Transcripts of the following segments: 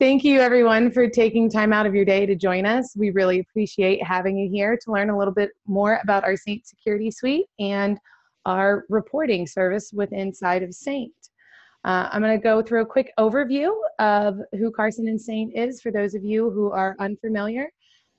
Thank you, everyone, for taking time out of your day to join us. We really appreciate having you here to learn a little bit more about our Saint Security Suite and our reporting service within inside of Saint. I'm going to go through a quick overview of who Carson and Saint is for those of you who are unfamiliar.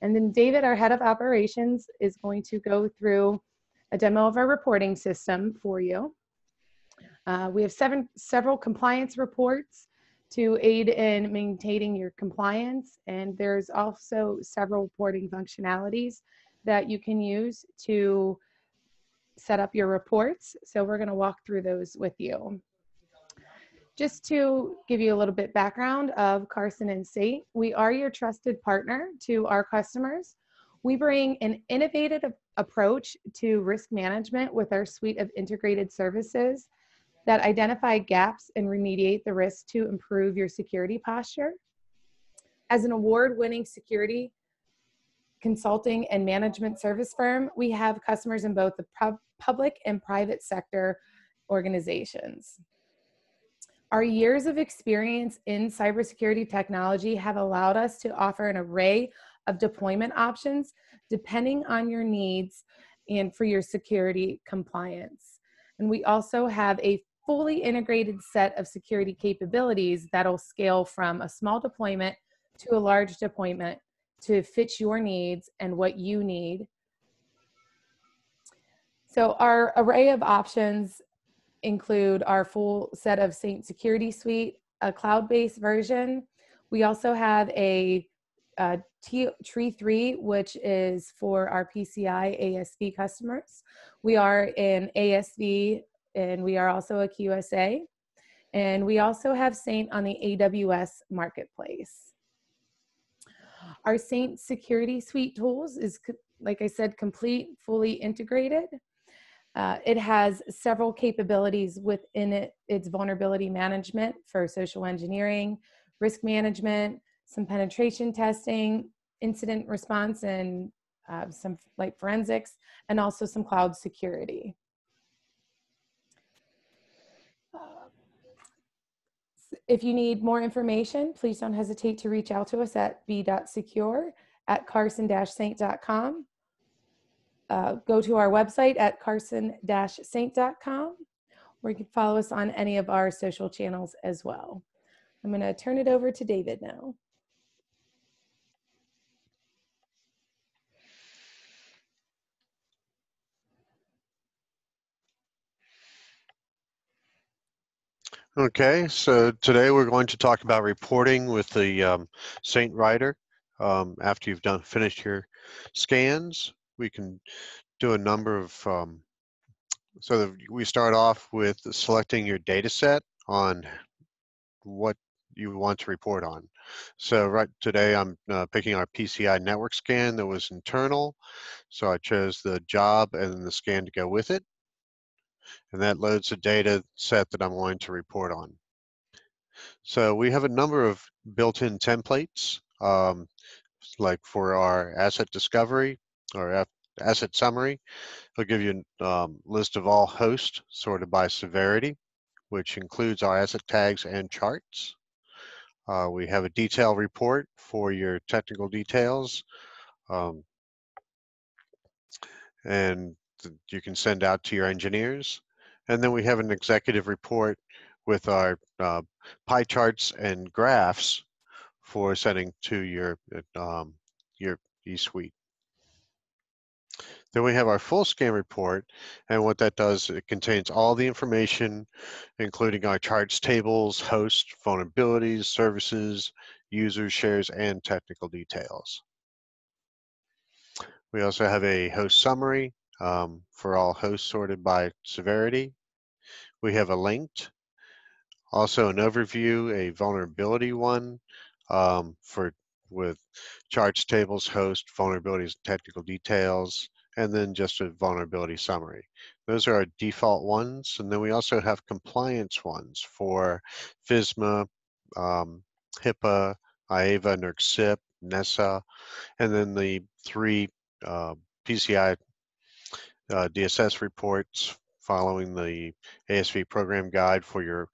And then David, our head of operations, is going to go through a demo of our reporting system for you. We have several compliance reports to aid in maintaining your compliance, and there's also several reporting functionalities that you can use to set up your reports. So we're going to walk through those with you. Just to give you a little bit background of Carson and Saint, we are your trusted partner to our customers. We bring an innovative approach to risk management with our suite of integrated services that identify gaps and remediate the risk to improve your security posture. As an award-winning security consulting and management service firm, we have customers in both the public and private sector organizations. Our years of experience in cybersecurity technology have allowed us to offer an array of deployment options depending on your needs and for your security compliance. And we also have a fully integrated set of security capabilities that'll scale from a small deployment to a large deployment to fit your needs and what you need. So our array of options include our full set of Saint Security Suite, a cloud-based version. We also have a Tree 3, which is for our PCI ASV customers. We are in ASV, and we are also a QSA. And we also have Saint on the AWS marketplace. Our Saint Security Suite tools is, like I said, complete, fully integrated. It has several capabilities within it. It's vulnerability management for social engineering, risk management, some penetration testing, incident response, and some like forensics, and also some cloud security. If you need more information, please don't hesitate to reach out to us at b.secure@carson-saint.com. Go to our website at carson-saint.com, or you can follow us on any of our social channels as well. I'm going to turn it over to David now. Okay, so today we're going to talk about reporting with the Saint Writer. After you've finished your scans, we can do a number of, so we start off with selecting your data set on what you want to report on. So right today I'm picking our PCI network scan that was internal. So I chose the job and the scan to go with it. And that loads the data set that I'm going to report on. So we have a number of built-in templates, like for our asset discovery or asset summary. It'll give you a list of all hosts sorted by severity, which includes our asset tags and charts. We have a detailed report for your technical details, and you can send out to your engineers. And then we have an executive report with our pie charts and graphs for sending to your eSuite. Then we have our full scan report, and what that does, it contains all the information, including our charts, tables, hosts, vulnerabilities, services, users, shares, and technical details. We also have a host summary for all hosts sorted by severity. We have a linked, also an overview, a vulnerability one with charts, tables, host, vulnerabilities, technical details, and then just a vulnerability summary. Those are our default ones, and then we also have compliance ones for FISMA, HIPAA, IAVA, NERC CIP, NESA, and then the 3 PCI DSS reports following the ASV program guide for your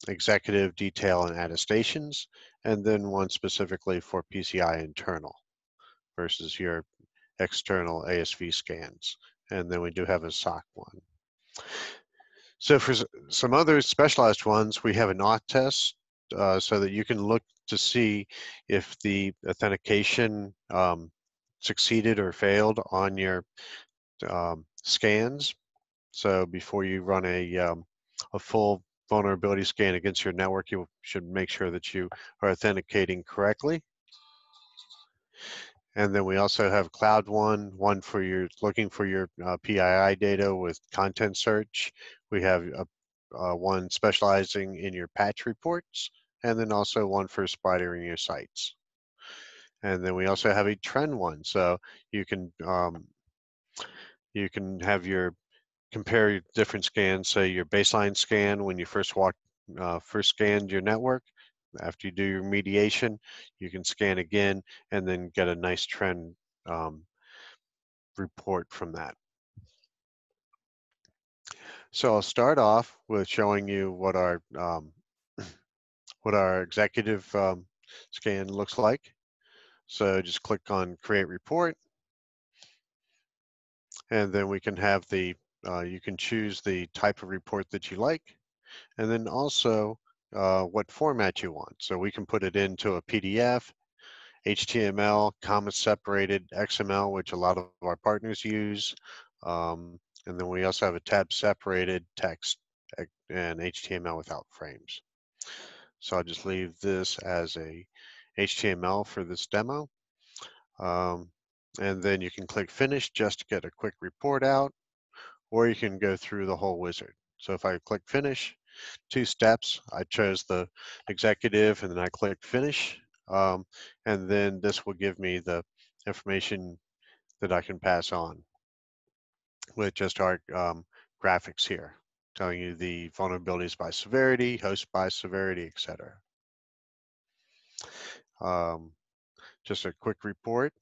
executive, detail, and attestations, and then one specifically for PCI internal versus your external ASV scans. And then we do have a SOC one. So for some other specialized ones, we have an auth test so that you can look to see if the authentication succeeded or failed on your scans. So before you run a full vulnerability scan against your network, you should make sure that you are authenticating correctly. And then we also have Cloud one for your looking for your PII data with content search. We have one specializing in your patch reports, and then also one for spidering your sites. And then we also have a trend one, so you can have your compare your different scans. Say your baseline scan when you first scanned your network. After you do your remediation, you can scan again and then get a nice trend report from that. So I'll start off with showing you what our executive scan looks like. So just click on Create Report, and then we can have the you can choose the type of report that you like, and then also what format you want. So we can put it into a PDF, HTML, comma separated, XML, which a lot of our partners use. And then we also have a tab separated text and HTML without frames. So I'll just leave this as a HTML for this demo. And then you can click finish just to get a quick report out, or you can go through the whole wizard. So if I click finish, 2 steps, I chose the executive and then I click finish. And then this will give me the information that I can pass on with just our graphics here, telling you the vulnerabilities by severity, host by severity, etc. Just a quick report.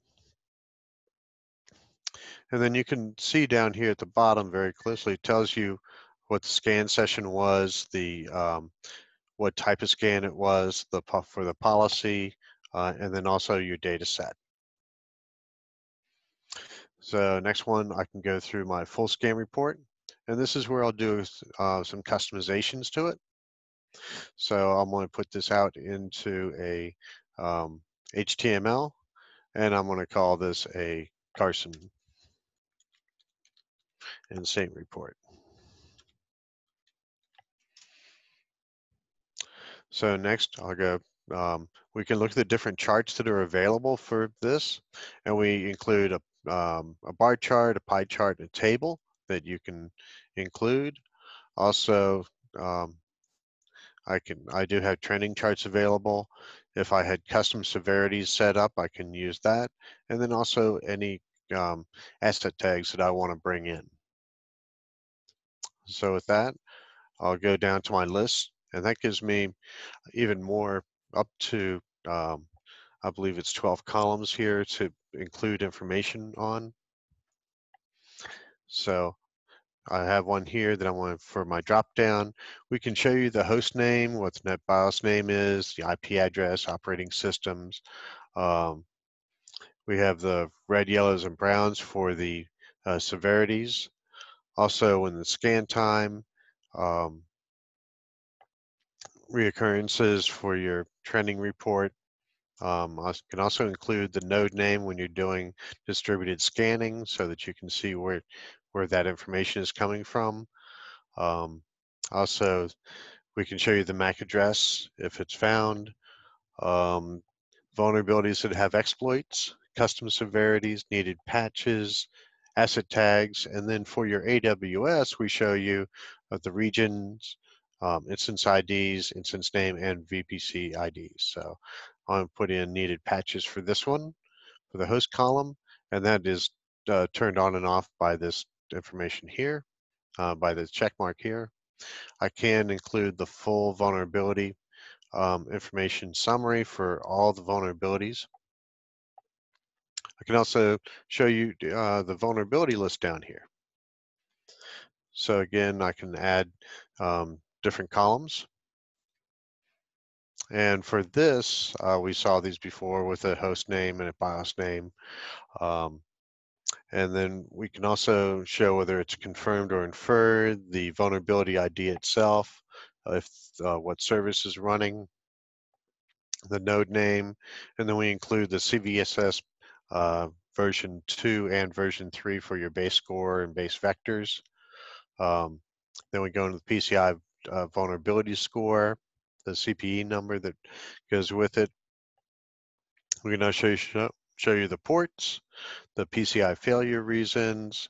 And then you can see down here at the bottom very closely, it tells you what the scan session was, the what type of scan it was, for the policy, and then also your data set. So next one, I can go through my full scan report, and this is where I'll do some customizations to it. So I'm going to put this out into a HTML, and I'm going to call this a Carson and Saint report. So next I'll go, we can look at the different charts that are available for this, and we include a bar chart, a pie chart, and a table that you can include. Also, I do have trending charts available. If I had custom severities set up, I can use that, and then also any asset tags that I want to bring in. So with that, I'll go down to my list, and that gives me even more, up to I believe it's 12 columns here to include information on. So I have one here that I want for my drop down. We can show you the host name, what the NetBIOS name is, the IP address, operating systems. We have the red, yellows, and browns for the severities. Also in the scan time, reoccurrences for your trending report. I can also include the node name when you're doing distributed scanning so that you can see where that information is coming from. Also, we can show you the MAC address if it's found, vulnerabilities that have exploits, custom severities, needed patches, asset tags, and then for your AWS, we show you the regions, instance IDs, instance name, and VPC IDs. So I'm going to put in needed patches for this one, for the host column, and that is turned on and off by this information here, by the check mark here. I can include the full vulnerability information summary for all the vulnerabilities. I can also show you the vulnerability list down here. So again, I can add different columns. And for this, we saw these before with a host name and a BIOS name. Um, and then we can also show whether it's confirmed or inferred, the vulnerability ID itself, if what service is running, the node name, and then we include the CVSS version 2 and version 3 for your base score and base vectors. Then we go into the PCI vulnerability score, the CPE number that goes with it. We're going to show you the ports, the PCI failure reasons,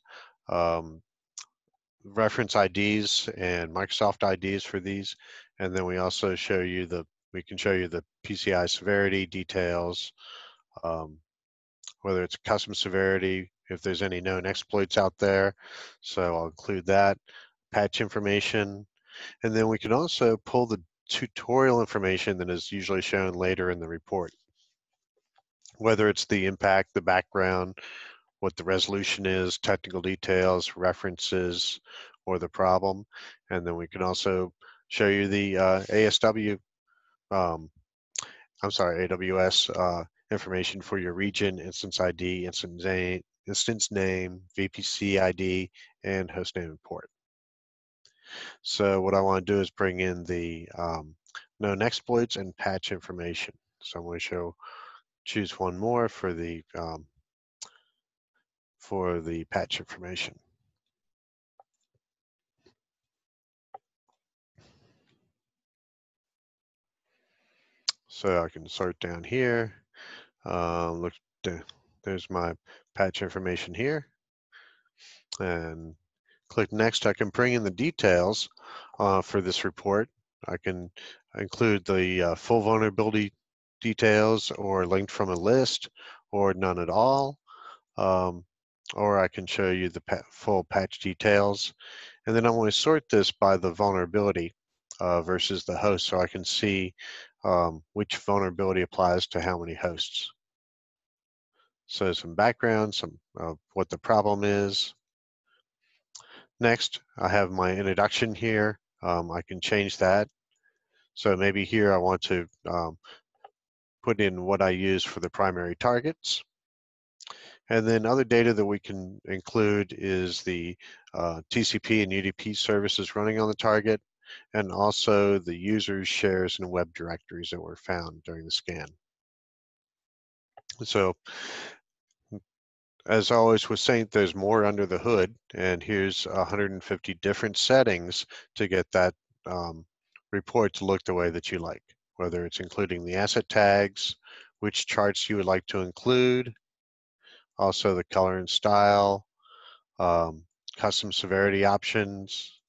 um, reference IDs and Microsoft IDs for these, and then we also we can show you the PCI severity details, whether it's custom severity, if there's any known exploits out there. So I'll include that, patch information, and then we can also pull the tutorial information that is usually shown later in the report, whether it's the impact, the background, what the resolution is, technical details, references, or the problem. And then we can also show you the AWS information for your region, instance ID, instance name, VPC ID, and hostname and port. So what I want to do is bring in the known exploits and patch information. So I'm going to choose one more for the patch information. So I can sort down here. Look, there's my patch information here, and click next. I can bring in the details for this report. I can include the full vulnerability details or linked from a list or none at all. Or I can show you the full patch details. And then I'm going to sort this by the vulnerability versus the host so I can see which vulnerability applies to how many hosts. So some background, some what the problem is. Next, I have my introduction here. I can change that. So maybe here I want to put in what I use for the primary targets. And then other data that we can include is the TCP and UDP services running on the target, and also the users, shares, and web directories that were found during the scan. So as always with Saint, there's more under the hood, and here's 150 different settings to get that report to look the way that you like, whether it's including the asset tags, which charts you would like to include, also the color and style, custom severity options,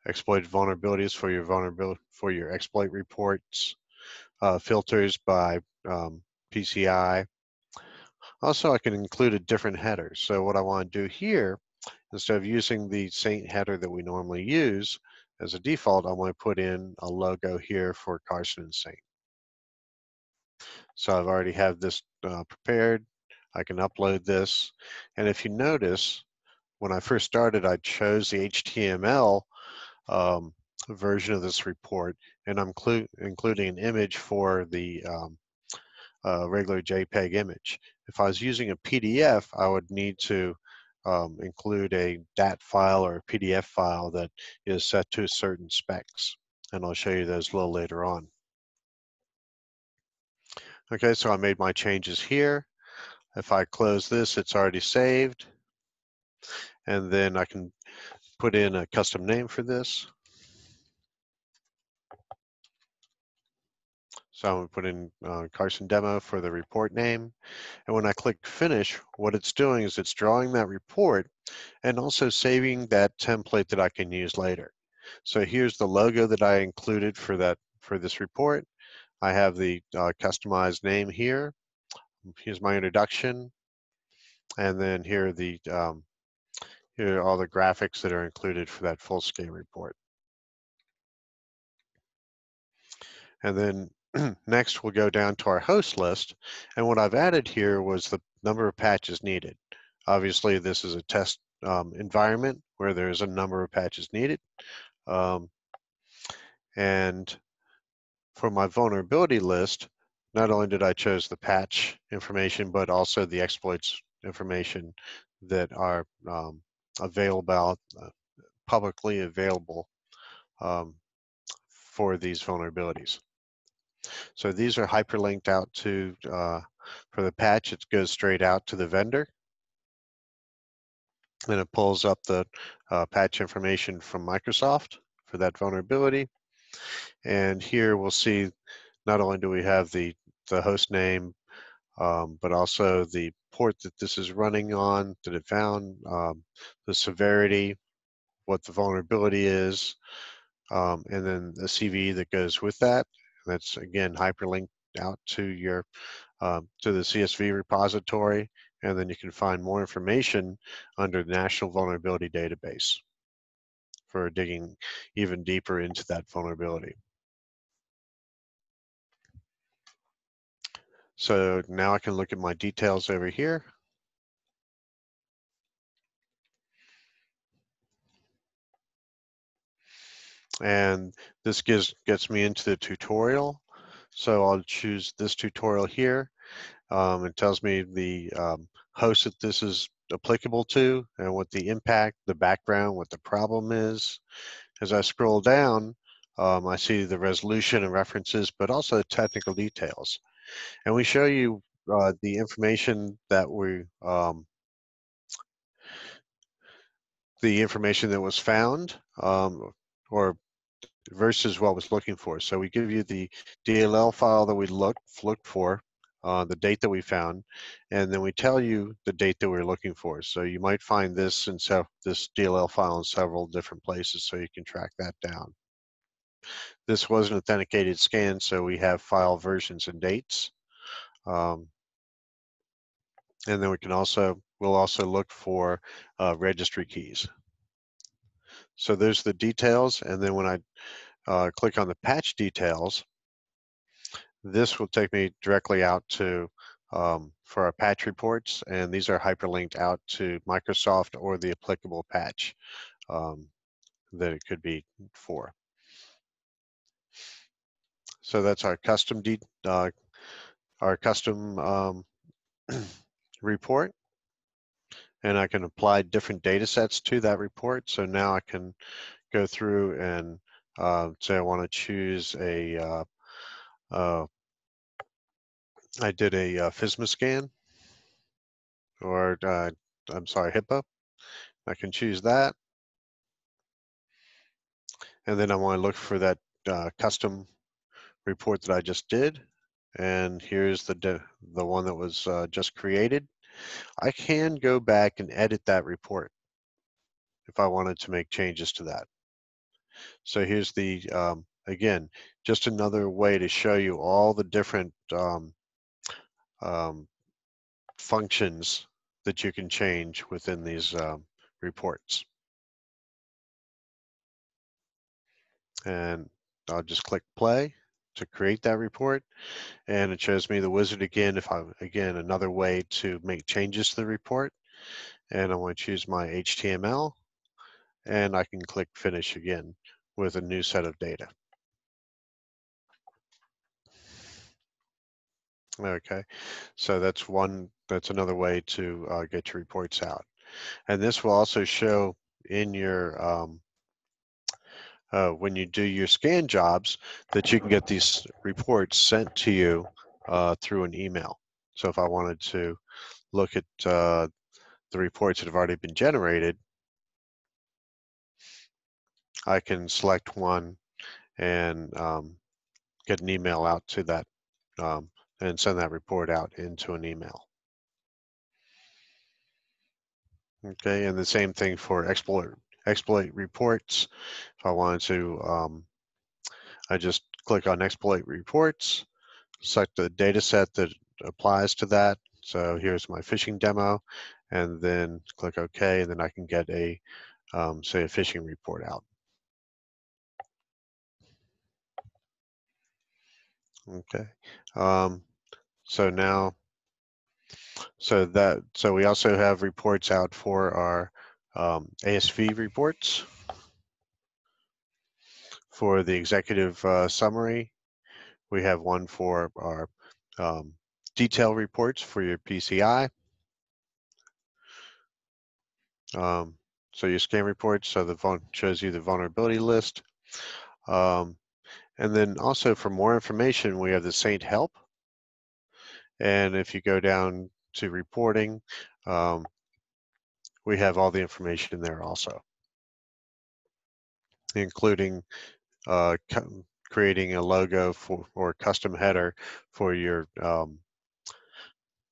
exploit vulnerabilities for your exploit reports, filters by PCI. Also, I can include a different header. So what I want to do here, instead of using the Saint header that we normally use as a default, I want to put in a logo here for Carson and Saint. So I've already have this prepared. I can upload this. And if you notice, when I first started, I chose the HTML version of this report, and I'm including an image for the regular JPEG image. If I was using a PDF, I would need to include a DAT file or a PDF file that is set to certain specs, and I'll show you those a little later on. Okay, so I made my changes here. If I close this, it's already saved, and then I can put in a custom name for this. So I'm going to put in Carson demo for the report name. And when I click finish, what it's doing is it's drawing that report and also saving that template that I can use later. So here's the logo that I included for this report. I have the customized name here. Here's my introduction. And then here are all the graphics that are included for that full scale report. And then next we'll go down to our host list. And what I've added here was the number of patches needed. Obviously, this is a test environment where there's a number of patches needed. And for my vulnerability list, not only did I choose the patch information, but also the exploits information that are available, publicly available for these vulnerabilities. So these are hyperlinked out to, for the patch, it goes straight out to the vendor. And it pulls up the patch information from Microsoft for that vulnerability. And here we'll see, not only do we have the host name, but also the port that this is running on, that it found, the severity, what the vulnerability is, and then the CVE that goes with that. That's again hyperlinked out to your to the CSV repository, and then you can find more information under the National Vulnerability Database for digging even deeper into that vulnerability. So now I can look at my details over here. And this gets me into the tutorial. So I'll choose this tutorial here. It tells me the host that this is applicable to and what the impact, the background, what the problem is. As I scroll down, I see the resolution and references, but also technical details. And we show you the information that the information that was found, or versus what was looking for. So we give you the DLL file that we looked for, the date that we found, and then we tell you the date that we're looking for. So you might find this this DLL file in several different places, so you can track that down. This was an authenticated scan, so we have file versions and dates. And then we'll also look for registry keys. So there's the details, and then when I click on the patch details, this will take me directly out to for our patch reports, and these are hyperlinked out to Microsoft or the applicable patch that it could be for. So that's our custom report, and I can apply different data sets to that report. So now I can go through and say I want to choose a I did a FSMA scan, or I'm sorry, HIPAA. I can choose that. And then I want to look for that custom report that I just did. And here's the one that was just created. I can go back and edit that report if I wanted to make changes to that. So here's the, again, just another way to show you all the different functions that you can change within these reports. And I'll just click play to create that report, and it shows me the wizard again. Again, another way to make changes to the report, and I want to choose my HTML, and I can click finish again with a new set of data. Okay, so that's another way to get your reports out. And this will also show in your when you do your scan jobs, that you can get these reports sent to you through an email. So if I wanted to look at the reports that have already been generated, I can select one and get an email out to that and send that report out into an email. Okay, and the same thing for exploit reports. If I wanted to, I just click on exploit reports, select the data set that applies to that. So here's my phishing demo, and then click OK, and then I can get a, say, a phishing report out. Okay, so now, so we also have reports out for our ASV reports for the executive summary, We have one for our detail reports for your PCI. So your scan reports, so the phone shows you the vulnerability list. And then also for more information, we have the Saint Help. And if you go down to reporting, we have all the information there also, including creating a logo for or custom header for your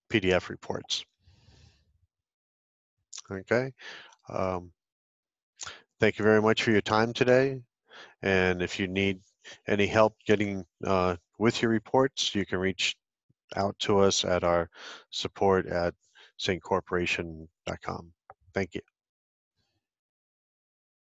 PDF reports. Okay. Thank you very much for your time today. And if you need any help getting with your reports, you can reach out to us at our support at saintcorporation.com. Thank you.